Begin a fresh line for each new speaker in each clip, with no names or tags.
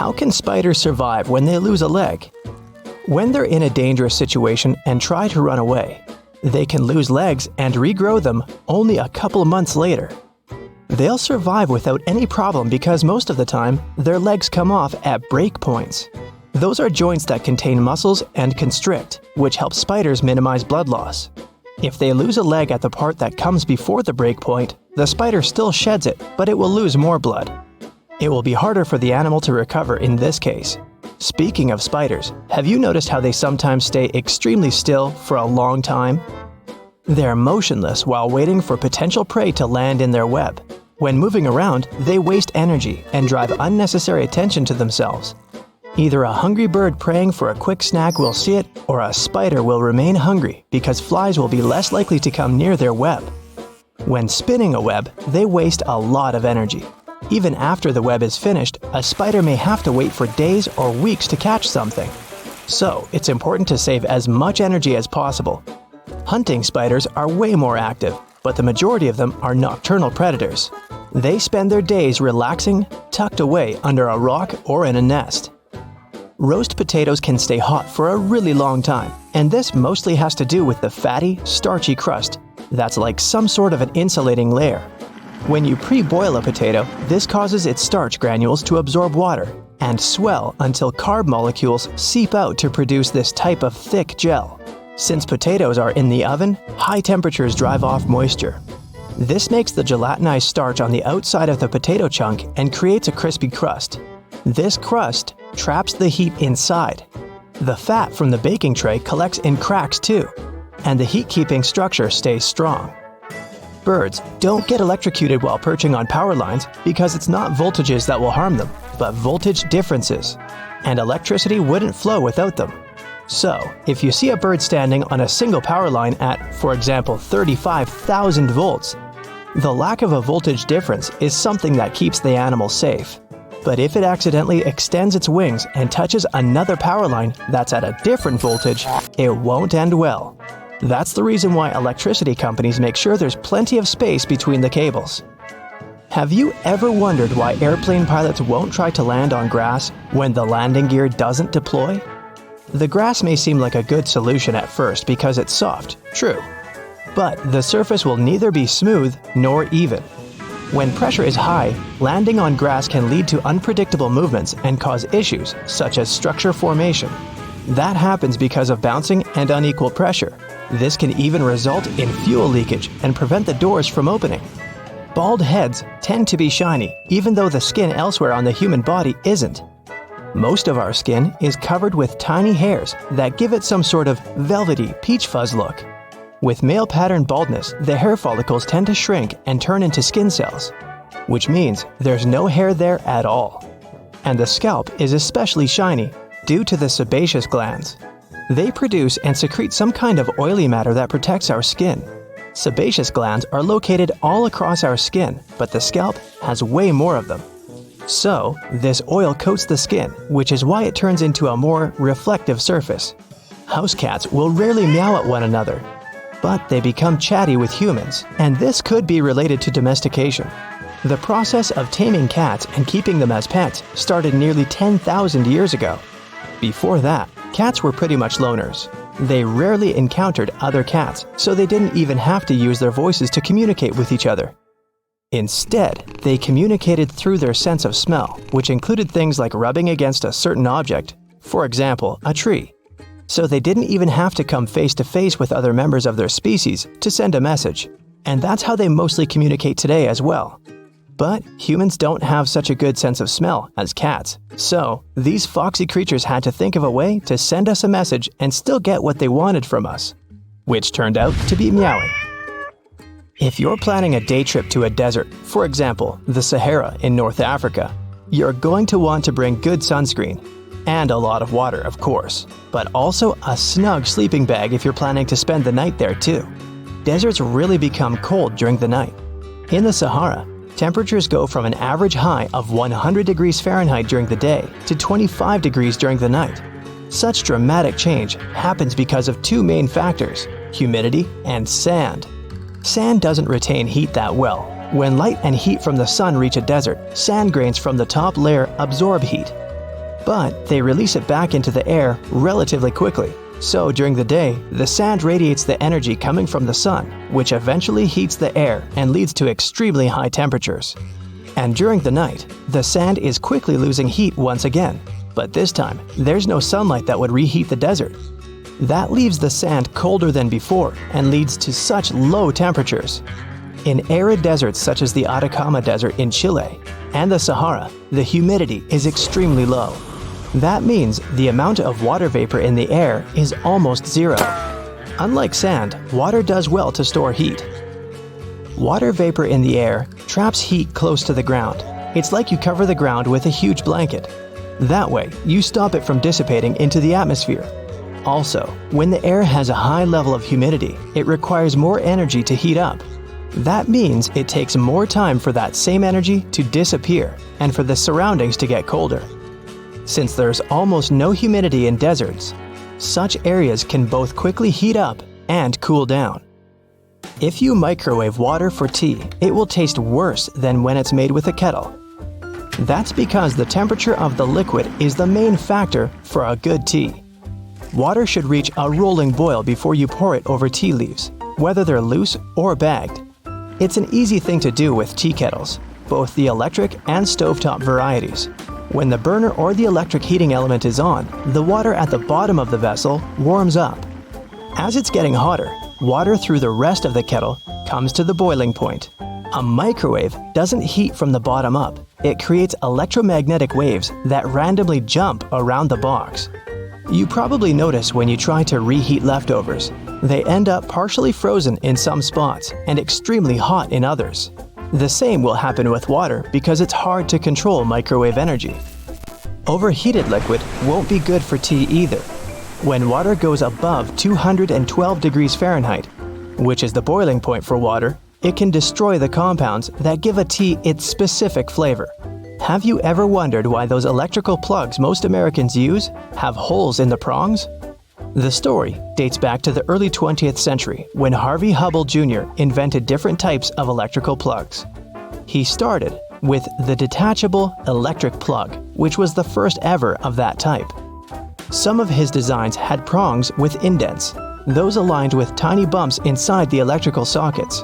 How can spiders survive when they lose a leg? When they're in a dangerous situation and try to run away, they can lose legs and regrow them only a couple months later. They'll survive without any problem because most of the time, their legs come off at break points. Those are joints that contain muscles and constrict, which helps spiders minimize blood loss. If they lose a leg at the part that comes before the break point, the spider still sheds it, but it will lose more blood. It will be harder for the animal to recover in this case. Speaking of spiders, have you noticed how they sometimes stay extremely still for a long time? They're motionless while waiting for potential prey to land in their web. When moving around, they waste energy and drive unnecessary attention to themselves. Either a hungry bird praying for a quick snack will see it, or a spider will remain hungry because flies will be less likely to come near their web. When spinning a web, they waste a lot of energy. Even after the web is finished, a spider may have to wait for days or weeks to catch something. So, it's important to save as much energy as possible. Hunting spiders are way more active, but the majority of them are nocturnal predators. They spend their days relaxing, tucked away under a rock or in a nest. Roast potatoes can stay hot for a really long time, and this mostly has to do with the fatty, starchy crust that's like some sort of an insulating layer. When you pre-boil a potato, this causes its starch granules to absorb water and swell until carb molecules seep out to produce this type of thick gel. Since potatoes are in the oven, high temperatures drive off moisture. This makes the gelatinized starch on the outside of the potato chunk and creates a crispy crust. This crust traps the heat inside. The fat from the baking tray collects in cracks too, and the heat-keeping structure stays strong. Birds don't get electrocuted while perching on power lines because it's not voltages that will harm them, but voltage differences, and electricity wouldn't flow without them. So, if you see a bird standing on a single power line at, for example, 35,000 volts, the lack of a voltage difference is something that keeps the animal safe. But if it accidentally extends its wings and touches another power line that's at a different voltage, it won't end well. That's the reason why electricity companies make sure there's plenty of space between the cables. Have you ever wondered why airplane pilots won't try to land on grass when the landing gear doesn't deploy? The grass may seem like a good solution at first because it's soft, true. But the surface will neither be smooth nor even. When pressure is high, landing on grass can lead to unpredictable movements and cause issues such as structure formation. That happens because of bouncing and unequal pressure. This can even result in fuel leakage and prevent the doors from opening. Bald heads tend to be shiny, even though the skin elsewhere on the human body isn't. Most of our skin is covered with tiny hairs that give it some sort of velvety peach fuzz look. With male pattern baldness, the hair follicles tend to shrink and turn into skin cells, which means there's no hair there at all. And the scalp is especially shiny due to the sebaceous glands. They produce and secrete some kind of oily matter that protects our skin. Sebaceous glands are located all across our skin, but the scalp has way more of them. So, this oil coats the skin, which is why it turns into a more reflective surface. House cats will rarely meow at one another, but they become chatty with humans, and this could be related to domestication. The process of taming cats and keeping them as pets started nearly 10,000 years ago. Before that, cats were pretty much loners. They rarely encountered other cats, so they didn't even have to use their voices to communicate with each other. Instead, they communicated through their sense of smell, which included things like rubbing against a certain object, for example, a tree. So they didn't even have to come face to face with other members of their species to send a message. And that's how they mostly communicate today as well. But humans don't have such a good sense of smell as cats, so these foxy creatures had to think of a way to send us a message and still get what they wanted from us, which turned out to be meowing. If you're planning a day trip to a desert, for example, the Sahara in North Africa, you're going to want to bring good sunscreen, and a lot of water, of course, but also a snug sleeping bag if you're planning to spend the night there too. Deserts really become cold during the night. In the Sahara, temperatures go from an average high of 100 degrees Fahrenheit during the day to 25 degrees during the night. Such dramatic change happens because of two main factors: humidity and sand. Sand doesn't retain heat that well. When light and heat from the sun reach a desert, sand grains from the top layer absorb heat. But they release it back into the air relatively quickly. So during the day, the sand radiates the energy coming from the sun, which eventually heats the air and leads to extremely high temperatures. And during the night, the sand is quickly losing heat once again. But this time, there's no sunlight that would reheat the desert. That leaves the sand colder than before and leads to such low temperatures. In arid deserts such as the Atacama Desert in Chile and the Sahara, the humidity is extremely low. That means the amount of water vapor in the air is almost zero. Unlike sand, water does well to store heat. Water vapor in the air traps heat close to the ground. It's like you cover the ground with a huge blanket. That way, you stop it from dissipating into the atmosphere. Also, when the air has a high level of humidity, it requires more energy to heat up. That means it takes more time for that same energy to disappear and for the surroundings to get colder. Since there's almost no humidity in deserts, such areas can both quickly heat up and cool down. If you microwave water for tea, it will taste worse than when it's made with a kettle. That's because the temperature of the liquid is the main factor for a good tea. Water should reach a rolling boil before you pour it over tea leaves, whether they're loose or bagged. It's an easy thing to do with tea kettles, both the electric and stovetop varieties. When the burner or the electric heating element is on, the water at the bottom of the vessel warms up. As it's getting hotter, water through the rest of the kettle comes to the boiling point. A microwave doesn't heat from the bottom up. It creates electromagnetic waves that randomly jump around the box. You probably notice when you try to reheat leftovers, they end up partially frozen in some spots and extremely hot in others. The same will happen with water because it's hard to control microwave energy. Overheated liquid won't be good for tea either. When water goes above 212 degrees Fahrenheit, which is the boiling point for water, it can destroy the compounds that give a tea its specific flavor. Have you ever wondered why those electrical plugs most Americans use have holes in the prongs? The story dates back to the early 20th century when Harvey Hubble Jr. invented different types of electrical plugs. He started with the detachable electric plug, which was the first ever of that type. Some of his designs had prongs with indents, those aligned with tiny bumps inside the electrical sockets.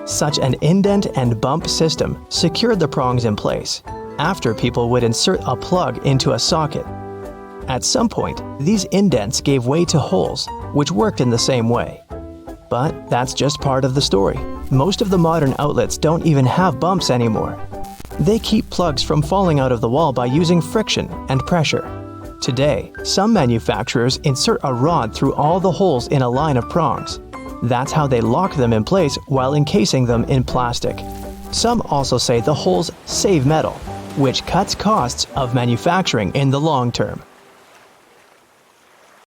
Such an indent and bump system secured the prongs in place after people would insert a plug into a socket. At some point, these indents gave way to holes, which worked in the same way. But that's just part of the story. Most of the modern outlets don't even have bumps anymore. They keep plugs from falling out of the wall by using friction and pressure. Today, some manufacturers insert a rod through all the holes in a line of prongs. That's how they lock them in place while encasing them in plastic. Some also say the holes save metal, which cuts costs of manufacturing in the long term.